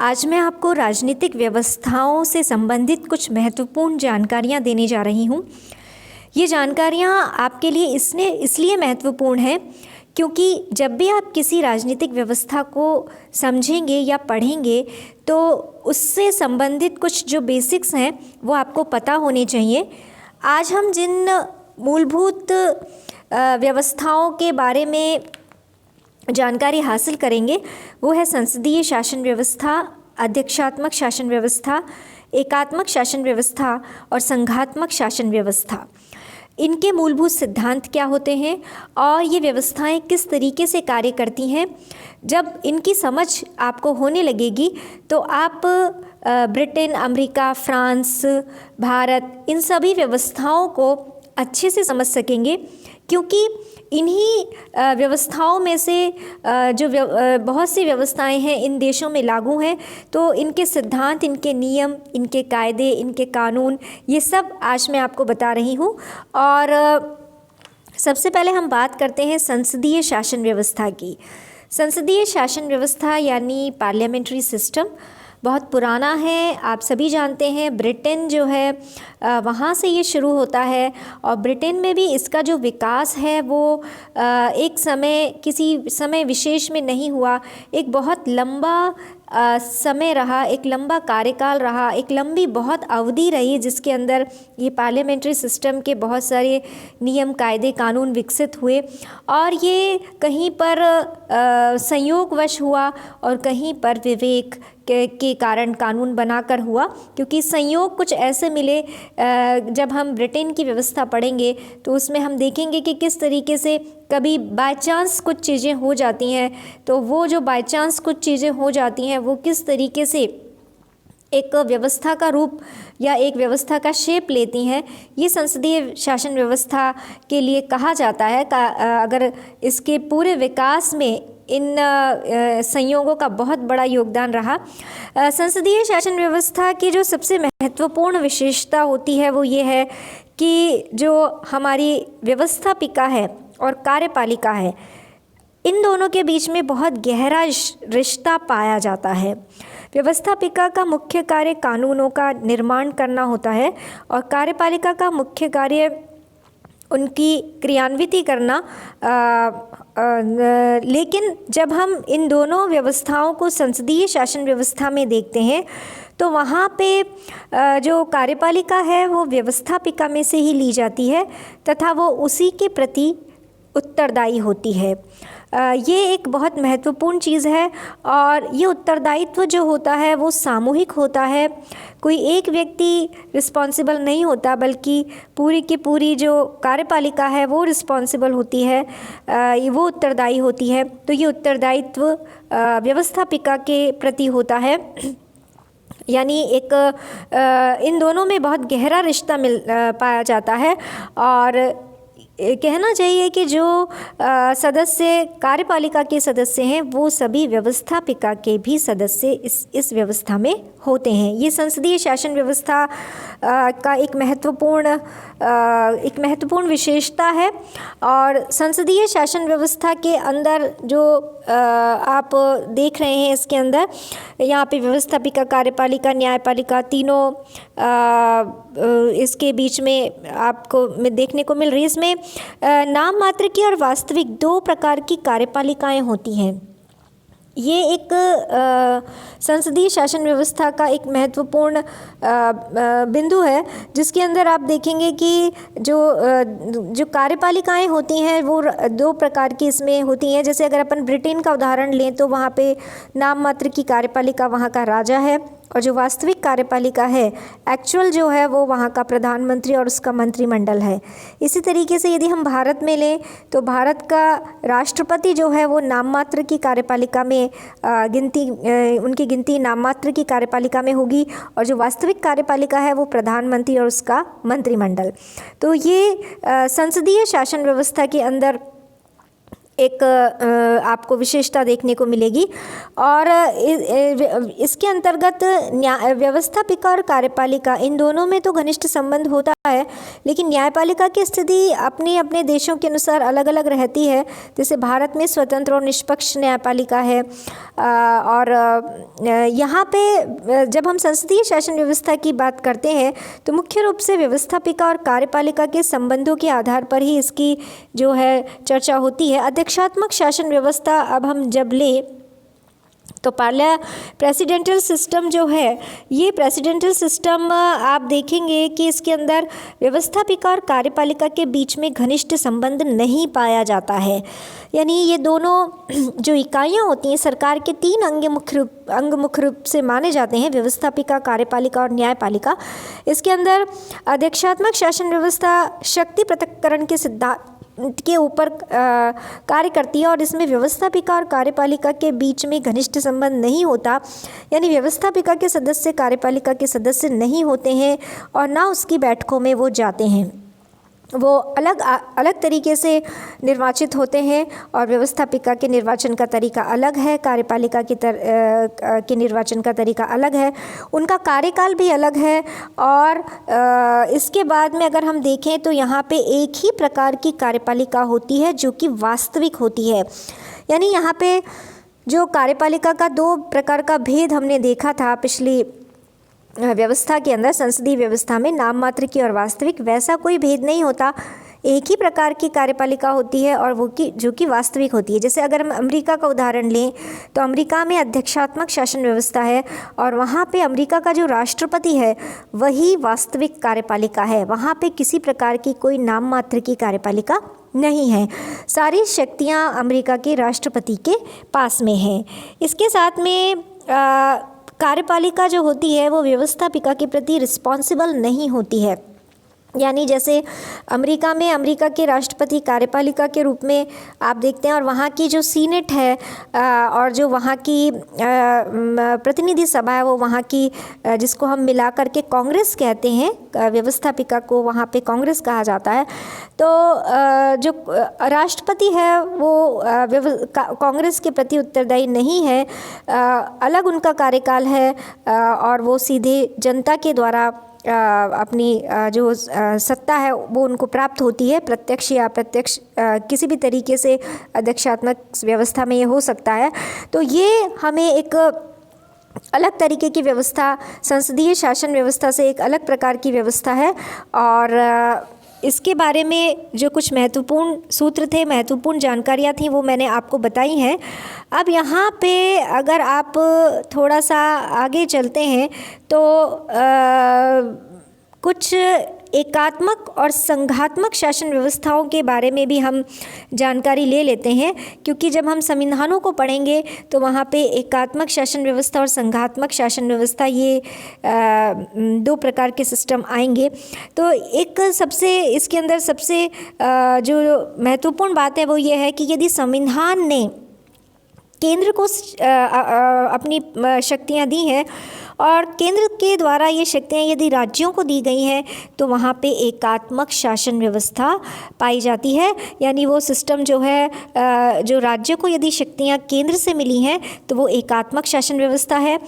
आज मैं आपको राजनीतिक व्यवस्थाओं से संबंधित कुछ महत्वपूर्ण जानकारियाँ देने जा रही हूँ। ये जानकारियाँ आपके लिए इसलिए महत्वपूर्ण हैं क्योंकि जब भी आप किसी राजनीतिक व्यवस्था को समझेंगे या पढ़ेंगे तो उससे संबंधित कुछ जो बेसिक्स हैं वो आपको पता होने चाहिए। आज हम जिन मूलभूत व्यवस्थाओं के बारे में जानकारी हासिल करेंगे वो है संसदीय शासन व्यवस्था, अध्यक्षात्मक शासन व्यवस्था, एकात्मक शासन व्यवस्था और संघात्मक शासन व्यवस्था। इनके मूलभूत सिद्धांत क्या होते हैं और ये व्यवस्थाएं किस तरीके से कार्य करती हैं। जब इनकी समझ आपको होने लगेगी तो आप ब्रिटेन, अमेरिका, फ्रांस, भारत इन सभी व्यवस्थाओं को अच्छे से समझ सकेंगे क्योंकि इन्हीं व्यवस्थाओं में से जो बहुत सी व्यवस्थाएं हैं इन देशों में लागू हैं। तो इनके सिद्धांत, इनके नियम, इनके कायदे, इनके कानून, ये सब आज मैं आपको बता रही हूँ। और सबसे पहले हम बात करते हैं संसदीय शासन व्यवस्था की। संसदीय शासन व्यवस्था यानी पार्लियामेंट्री सिस्टम बहुत पुराना है। आप सभी जानते हैं ब्रिटेन जो है वहाँ से ये शुरू होता है और ब्रिटेन में भी इसका जो विकास है वो एक समय, किसी समय विशेष में नहीं हुआ। एक बहुत लंबा समय रहा, एक लंबा कार्यकाल रहा, एक लंबी बहुत अवधि रही जिसके अंदर ये पार्लियामेंट्री सिस्टम के बहुत सारे नियम, कायदे, कानून विकसित हुए। और ये कहीं पर संयोगवश हुआ और कहीं पर विवेक के कारण कानून बनाकर हुआ, क्योंकि संयोग कुछ ऐसे मिले। जब हम ब्रिटेन की व्यवस्था पढ़ेंगे तो उसमें हम देखेंगे कि किस तरीके से कभी बाय चांस कुछ चीज़ें हो जाती हैं, तो वो जो बाय चांस कुछ चीज़ें हो जाती हैं वो किस तरीके से एक व्यवस्था का रूप या एक व्यवस्था का शेप लेती हैं, ये संसदीय शासन व्यवस्था के लिए कहा जाता है। अगर इसके पूरे विकास में इन संयोगों का बहुत बड़ा योगदान रहा। संसदीय शासन व्यवस्था की जो सबसे महत्वपूर्ण विशेषता होती है वो ये है कि जो हमारी व्यवस्थापिका है और कार्यपालिका है, इन दोनों के बीच में बहुत गहरा रिश्ता पाया जाता है। व्यवस्थापिका का मुख्य कार्य कानूनों का निर्माण करना होता है और कार्यपालिका का मुख्य कार्य उनकी क्रियान्विति करना। लेकिन जब हम इन दोनों व्यवस्थाओं को संसदीय शासन व्यवस्था में देखते हैं तो वहाँ पे जो कार्यपालिका है वो व्यवस्थापिका में से ही ली जाती है तथा वो उसी के प्रति उत्तरदायी होती है। ये एक बहुत महत्वपूर्ण चीज़ है और ये उत्तरदायित्व जो होता है वो सामूहिक होता है। कोई एक व्यक्ति रिस्पॉन्सिबल नहीं होता बल्कि पूरी की पूरी जो कार्यपालिका है वो रिस्पॉन्सिबल होती है, वो उत्तरदायी होती है। तो ये उत्तरदायित्व व्यवस्थापिका के प्रति होता है, यानी एक इन दोनों में बहुत गहरा रिश्ता पाया जाता है। और कहना चाहिए कि जो सदस्य कार्यपालिका के सदस्य हैं वो सभी व्यवस्थापिका के भी सदस्य इस व्यवस्था में होते हैं। ये संसदीय शासन व्यवस्था का एक महत्वपूर्ण विशेषता है। और संसदीय शासन व्यवस्था के अंदर जो आप देख रहे हैं, इसके अंदर यहाँ पे व्यवस्थापिका, कार्यपालिका, न्यायपालिका तीनों इसके बीच में आपको देखने को मिल रही है। इसमें नाम मात्र की और वास्तविक दो प्रकार की कार्यपालिकाएं होती हैं। ये एक संसदीय शासन व्यवस्था का एक महत्वपूर्ण बिंदु है जिसके अंदर आप देखेंगे कि जो कार्यपालिकाएं होती हैं वो दो प्रकार की इसमें होती हैं। जैसे अगर अपन ब्रिटेन का उदाहरण लें तो वहाँ पे नाम मात्र की कार्यपालिका वहाँ का राजा है और जो वास्तविक कार्यपालिका है, एक्चुअल जो है, वो वहाँ का प्रधानमंत्री और उसका मंत्रिमंडल है। इसी तरीके से यदि हम भारत में लें तो भारत का राष्ट्रपति जो है वो नाम मात्र की कार्यपालिका में उनकी गिनती नाम मात्र की कार्यपालिका में होगी और जो वास्तविक कार्यपालिका है वो प्रधानमंत्री और उसका मंत्रिमंडल। तो ये संसदीय शासन व्यवस्था के अंदर एक आपको विशेषता देखने को मिलेगी। और इसके अंतर्गत व्यवस्थापिका और कार्यपालिका इन दोनों में तो घनिष्ठ संबंध होता है, लेकिन न्यायपालिका की स्थिति अपने अपने देशों के अनुसार अलग अलग रहती है। जैसे भारत में स्वतंत्र और निष्पक्ष न्यायपालिका है, और यहाँ पे जब हम संसदीय शासन व्यवस्था की बात करते हैं तो मुख्य रूप से व्यवस्थापिका और कार्यपालिका के संबंधों के आधार पर ही इसकी जो है चर्चा होती है। अध्यक्षात्मक शासन व्यवस्था अब हम जब ले तो प्रेसिडेंटल सिस्टम जो है, ये प्रेसिडेंटल सिस्टम आप देखेंगे कि इसके अंदर व्यवस्थापिका और कार्यपालिका के बीच में घनिष्ठ संबंध नहीं पाया जाता है। यानी ये दोनों जो इकाइयाँ होती हैं सरकार के 3 अंग मुख्य रूप से माने जाते हैं, व्यवस्थापिका, कार्यपालिका और न्यायपालिका। इसके अंदर अध्यक्षात्मक शासन व्यवस्था शक्ति पृथक्करण के सिद्धांत के ऊपर कार्य करती है, और इसमें व्यवस्थापिका और कार्यपालिका के बीच में घनिष्ठ संबंध नहीं होता। यानी व्यवस्थापिका के सदस्य कार्यपालिका के सदस्य नहीं होते हैं और ना उसकी बैठकों में वो जाते हैं। वो अलग तरीके से निर्वाचित होते हैं, और व्यवस्थापिका के निर्वाचन का तरीका अलग है, कार्यपालिका के निर्वाचन का तरीका अलग है, उनका कार्यकाल भी अलग है। और इसके बाद में अगर हम देखें तो यहाँ पे एक ही प्रकार की कार्यपालिका होती है जो कि वास्तविक होती है। यानी यहाँ पे जो कार्यपालिका का 2 प्रकार का भेद हमने देखा था पिछली व्यवस्था के अंदर, संसदीय व्यवस्था में नाम मात्र की और वास्तविक, वैसा कोई भेद नहीं होता। एक ही प्रकार की कार्यपालिका होती है और वो जो कि वास्तविक होती है। जैसे अगर हम अमेरिका का उदाहरण लें तो अमेरिका में अध्यक्षात्मक शासन व्यवस्था है, और वहाँ पे अमेरिका का जो राष्ट्रपति है वही वास्तविक कार्यपालिका है। वहाँ पे किसी प्रकार की कोई नाम मात्र की कार्यपालिका नहीं है, सारी शक्तियाँ अमेरिका के राष्ट्रपति के पास में हैं। इसके साथ में कार्यपालिका जो होती है वो व्यवस्थापिका के प्रति रिस्पॉन्सिबल नहीं होती है। यानी जैसे अमेरिका में अमेरिका के राष्ट्रपति कार्यपालिका के रूप में आप देखते हैं, और वहाँ की जो सीनेट है और जो वहाँ की प्रतिनिधि सभा है वो वहाँ की जिसको हम मिला करके कांग्रेस कहते हैं, व्यवस्थापिका को वहाँ पे कांग्रेस कहा जाता है। तो जो राष्ट्रपति है वो कांग्रेस के प्रति उत्तरदायी नहीं है, अलग उनका कार्यकाल है, और वो सीधे जनता के द्वारा अपनी जो सत्ता है वो उनको प्राप्त होती है, प्रत्यक्ष या अप्रत्यक्ष किसी भी तरीके से अध्यक्षात्मक व्यवस्था में ये हो सकता है। तो ये हमें एक अलग तरीके की व्यवस्था, संसदीय शासन व्यवस्था से एक अलग प्रकार की व्यवस्था है। और इसके बारे में जो कुछ महत्वपूर्ण सूत्र थे, महत्वपूर्ण जानकारियाँ थी, वो मैंने आपको बताई हैं। अब यहाँ पे अगर आप थोड़ा सा आगे चलते हैं तो कुछ एकात्मक और संघात्मक शासन व्यवस्थाओं के बारे में भी हम जानकारी ले लेते हैं, क्योंकि जब हम संविधानों को पढ़ेंगे तो वहाँ पे एकात्मक शासन व्यवस्था और संघात्मक शासन व्यवस्था, ये 2 प्रकार के सिस्टम आएंगे। तो एक सबसे इसके अंदर सबसे जो महत्वपूर्ण बात है वो ये है कि यदि संविधान ने केंद्र को अपनी शक्तियाँ दी हैं और केंद्र के द्वारा ये शक्तियाँ यदि राज्यों को दी गई हैं तो वहाँ पे एकात्मक शासन व्यवस्था पाई जाती है। यानी वो सिस्टम जो है, जो राज्य को यदि शक्तियाँ केंद्र से मिली हैं तो वो एकात्मक शासन व्यवस्था है।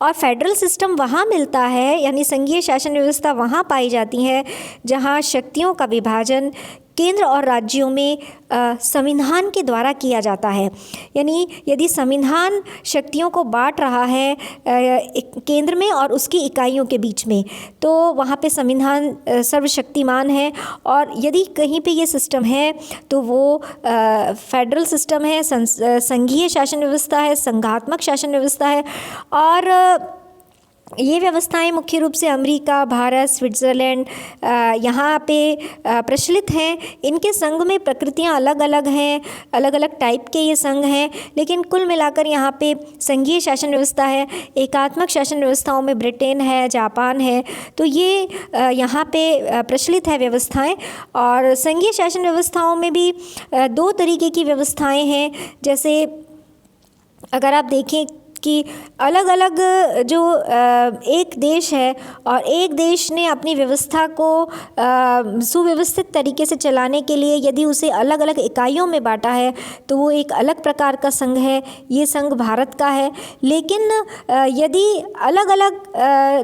और फेडरल सिस्टम वहाँ मिलता है, यानी संघीय शासन व्यवस्था वहाँ पाई जाती है जहाँ शक्तियों का विभाजन केंद्र और राज्यों में संविधान के द्वारा किया जाता है। यानी यदि संविधान शक्तियों को बांट रहा है केंद्र में और उसकी इकाइयों के बीच में, तो वहाँ पे संविधान सर्वशक्तिमान है। और यदि कहीं पे ये सिस्टम है तो वो फेडरल सिस्टम है, संघीय शासन व्यवस्था है, संघात्मक शासन व्यवस्था है। और ये व्यवस्थाएं मुख्य रूप से अमेरिका, भारत, स्विट्ज़रलैंड यहाँ पे प्रचलित हैं। इनके संघ में प्रकृतियाँ अलग अलग हैं, अलग अलग टाइप के ये संघ हैं, लेकिन कुल मिलाकर यहाँ पे संघीय शासन व्यवस्था है। एकात्मक शासन व्यवस्थाओं में ब्रिटेन है, जापान है, तो ये यहाँ पे प्रचलित है व्यवस्थाएं। और संघीय शासन व्यवस्थाओं में भी 2 तरीके की व्यवस्थाएं हैं। जैसे अगर आप देखें कि अलग अलग जो एक देश है और एक देश ने अपनी व्यवस्था को सुव्यवस्थित तरीके से चलाने के लिए यदि उसे अलग अलग इकाइयों में बांटा है तो वो एक अलग प्रकार का संघ है, ये संघ भारत का है। लेकिन यदि अलग अलग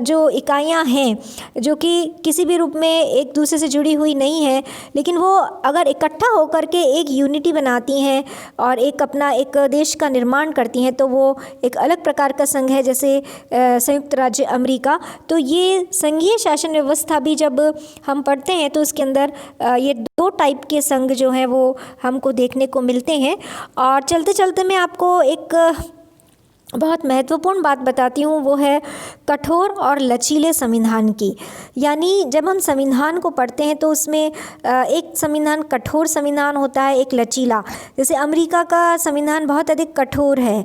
जो इकाइयां हैं जो कि किसी भी रूप में एक दूसरे से जुड़ी हुई नहीं है, लेकिन वो अगर इकट्ठा होकर के एक यूनिटी बनाती हैं और एक अपना एक देश का निर्माण करती हैं तो वो एक अलग प्रकार का संघ है, जैसे संयुक्त राज्य अमेरिका। तो ये संघीय शासन व्यवस्था भी जब हम पढ़ते हैं तो उसके अंदर ये दो टाइप के संघ जो हैं वो हमको देखने को मिलते हैं। और चलते चलते मैं आपको एक बहुत महत्वपूर्ण बात बताती हूँ, वो है कठोर और लचीले संविधान की। यानी जब हम संविधान को पढ़ते हैं तो उसमें एक संविधान कठोर संविधान होता है, एक लचीला। जैसे अमेरिका का संविधान बहुत अधिक कठोर है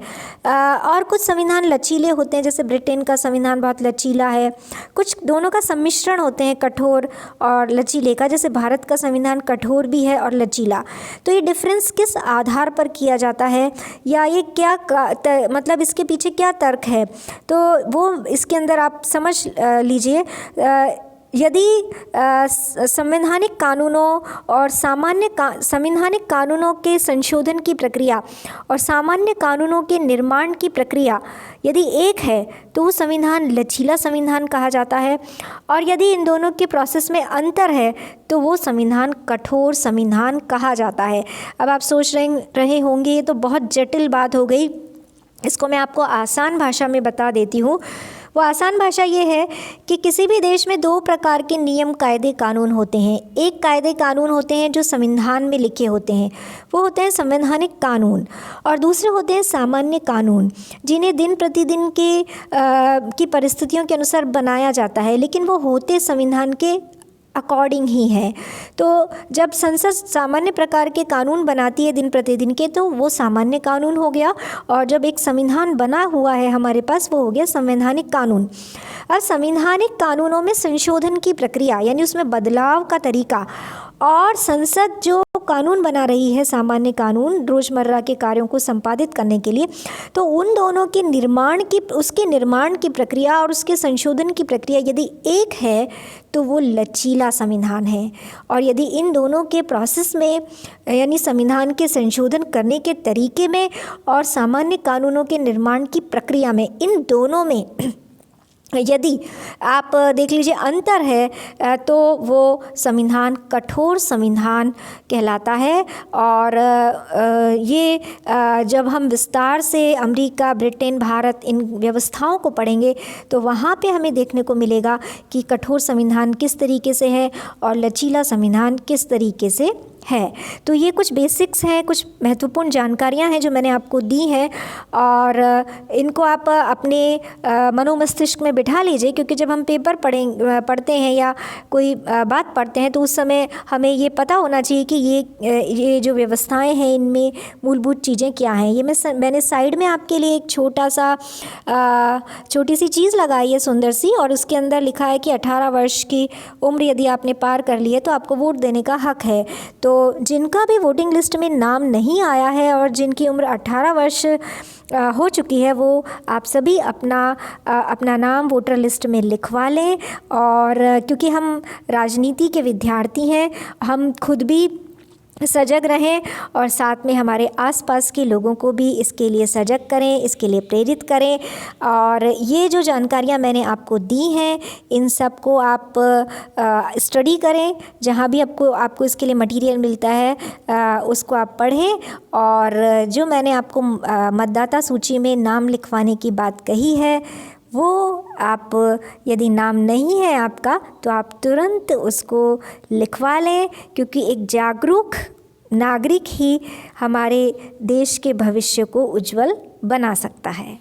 और कुछ संविधान लचीले होते हैं, जैसे ब्रिटेन का संविधान बहुत लचीला है। कुछ दोनों का सम्मिश्रण होते हैं, कठोर और लचीले का, जैसे भारत का संविधान कठोर भी है और लचीला। तो ये डिफरेंस किस आधार पर किया जाता है या ये क्या मतलब इसके पीछे क्या तर्क है, तो वो इसके अंदर आप समझ लीजिए। यदि संवैधानिक कानूनों और संवैधानिक कानूनों के संशोधन की प्रक्रिया और सामान्य कानूनों के निर्माण की प्रक्रिया यदि एक है तो वो संविधान लचीला संविधान कहा जाता है, और यदि इन दोनों के प्रोसेस में अंतर है तो वो संविधान कठोर संविधान कहा जाता है। अब आप सोच रहे होंगे ये तो बहुत जटिल बात हो गई, इसको मैं आपको आसान भाषा में बता देती हूँ। वो आसान भाषा ये है कि किसी भी देश में दो प्रकार के नियम कायदे कानून होते हैं। एक कायदे कानून होते हैं जो संविधान में लिखे होते हैं, वो होते हैं संवैधानिक कानून, और दूसरे होते हैं सामान्य कानून जिन्हें दिन प्रतिदिन की परिस्थितियों के अनुसार बनाया जाता है, लेकिन वो होते संविधान के अकॉर्डिंग ही है। तो जब संसद सामान्य प्रकार के कानून बनाती है दिन प्रतिदिन के तो वो सामान्य कानून हो गया, और जब एक संविधान बना हुआ है हमारे पास वो हो गया संवैधानिक कानून। अब संवैधानिक कानूनों में संशोधन की प्रक्रिया यानी उसमें बदलाव का तरीका, और संसद जो कानून बना रही है सामान्य कानून रोज़मर्रा के कार्यों को संपादित करने के लिए, तो उन दोनों के उसके निर्माण की प्रक्रिया और उसके संशोधन की प्रक्रिया यदि एक है तो वो लचीला संविधान है। और यदि इन दोनों के प्रोसेस में यानी संविधान के संशोधन करने के तरीके में और सामान्य कानूनों के निर्माण की प्रक्रिया में, इन दोनों में यदि आप देख लीजिए अंतर है तो वो संविधान कठोर संविधान कहलाता है। और ये जब हम विस्तार से अमेरिका, ब्रिटेन, भारत इन व्यवस्थाओं को पढ़ेंगे तो वहाँ पे हमें देखने को मिलेगा कि कठोर संविधान किस तरीके से है और लचीला संविधान किस तरीके से है। तो ये कुछ बेसिक्स हैं, कुछ महत्वपूर्ण जानकारियाँ हैं जो मैंने आपको दी हैं, और इनको आप अपने मनोमस्तिष्क में बिठा लीजिए, क्योंकि जब हम पेपर पढ़ते हैं या कोई बात पढ़ते हैं तो उस समय हमें ये पता होना चाहिए कि ये जो व्यवस्थाएं हैं इनमें मूलभूत चीज़ें क्या हैं। ये मैंने साइड में आपके लिए एक छोटी सी चीज़ लगाई है सुंदर सी, और उसके अंदर लिखा है कि 18 वर्ष की उम्र यदि आपने पार कर ली है तो आपको वोट देने का हक है। तो जिनका भी वोटिंग लिस्ट में नाम नहीं आया है और जिनकी उम्र 18 वर्ष हो चुकी है वो आप सभी अपना नाम वोटर लिस्ट में लिखवा लें। और क्योंकि हम राजनीति के विद्यार्थी हैं, हम खुद भी सजग रहें और साथ में हमारे आसपास के लोगों को भी इसके लिए सजग करें, इसके लिए प्रेरित करें। और ये जो जानकारियाँ मैंने आपको दी हैं इन सब को आप स्टडी करें, जहाँ भी आपको इसके लिए मटेरियल मिलता है उसको आप पढ़ें। और जो मैंने आपको मतदाता सूची में नाम लिखवाने की बात कही है वो आप यदि नाम नहीं है आपका तो आप तुरंत उसको लिखवा लें, क्योंकि एक जागरूक नागरिक ही हमारे देश के भविष्य को उज्जवल बना सकता है।